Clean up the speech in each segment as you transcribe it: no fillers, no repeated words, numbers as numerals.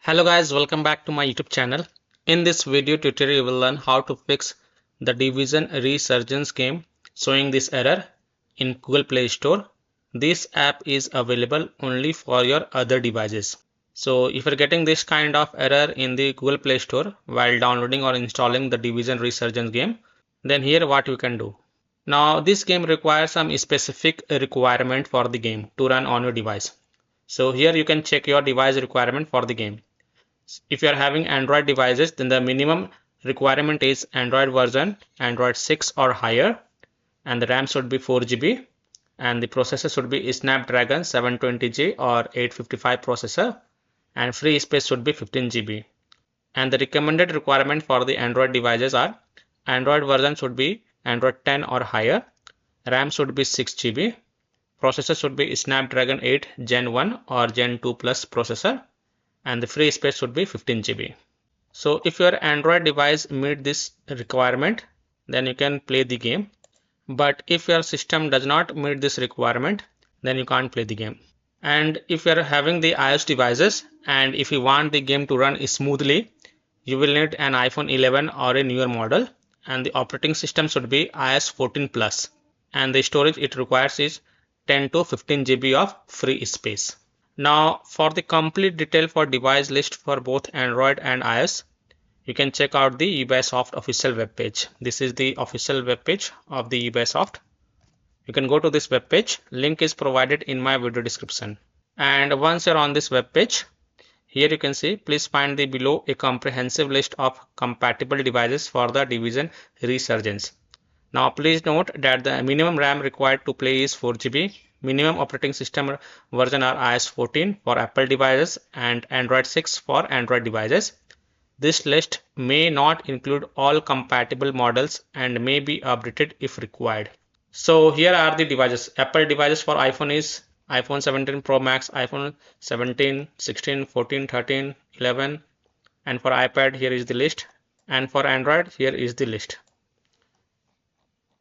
Hello guys, welcome back to my YouTube channel. In this video tutorial you will learn how to fix the Division Resurgence game showing this error in Google Play Store. This app is available only for your other devices. So if you're getting this kind of error in the Google Play Store while downloading or installing the Division Resurgence game, then here what you can do. Now this game requires some specific requirement for the game to run on your device. So here you can check your device requirement for the game. If you are having Android devices, then the minimum requirement is Android version Android 6 or higher, and the RAM should be 4 GB, and the processor should be Snapdragon 720G or 855 processor, and free space should be 15 GB. And the recommended requirement for the Android devices are Android version should be Android 10 or higher, RAM should be 6 GB, processor should be Snapdragon 8 Gen 1 or Gen 2 Plus processor, and the free space should be 15 GB. So if your Android device meet this requirement, then you can play the game. But if your system does not meet this requirement, then you can't play the game. And if you are having the iOS devices and if you want the game to run smoothly, you will need an iPhone 11 or a newer model, and the operating system should be iOS 14 Plus, and the storage it requires is 10 to 15 GB of free space. Now for the complete detail for device list for both Android and iOS, you can check out the Ubisoft official webpage. This is the official webpage of the Ubisoft. You can go to this webpage. Link is provided in my video description. And once you're on this webpage, here you can see, please find the below a comprehensive list of compatible devices for the Division Resurgence. Now please note that the minimum RAM required to play is 4 GB. Minimum operating system version are iOS 14 for Apple devices and Android 6 for Android devices. This list may not include all compatible models and may be updated if required. So here are the devices. Apple devices for iPhone is iPhone 17 Pro Max, iPhone 17, 16, 14, 13, 11, and for iPad here is the list, and for Android here is the list.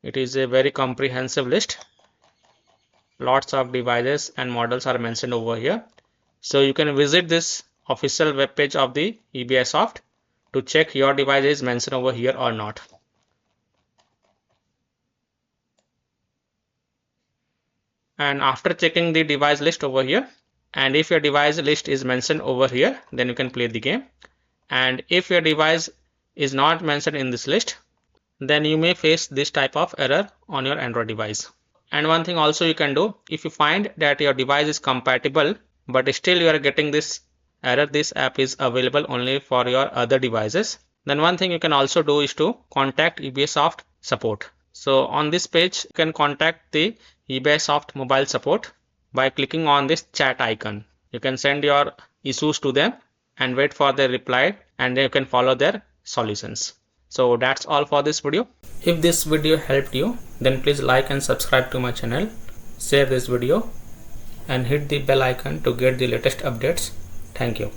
It is a very comprehensive list. Lots of devices and models are mentioned over here. So you can visit this official web page of the Ubisoft to check your device is mentioned over here or not. And after checking the device list over here, and if your device list is mentioned over here, then you can play the game. And if your device is not mentioned in this list, then you may face this type of error on your Android device. And one thing also you can do, if you find that your device is compatible but still you are getting this error, this app is available only for your other devices, then one thing you can also do is to contact Ubisoft support. So on this page you can contact the Ubisoft mobile support by clicking on this chat icon. You can send your issues to them and wait for their reply, and then you can follow their solutions. So that's all for this video. If this video helped you, then please like and subscribe to my channel, share this video and hit the bell icon to get the latest updates. Thank you.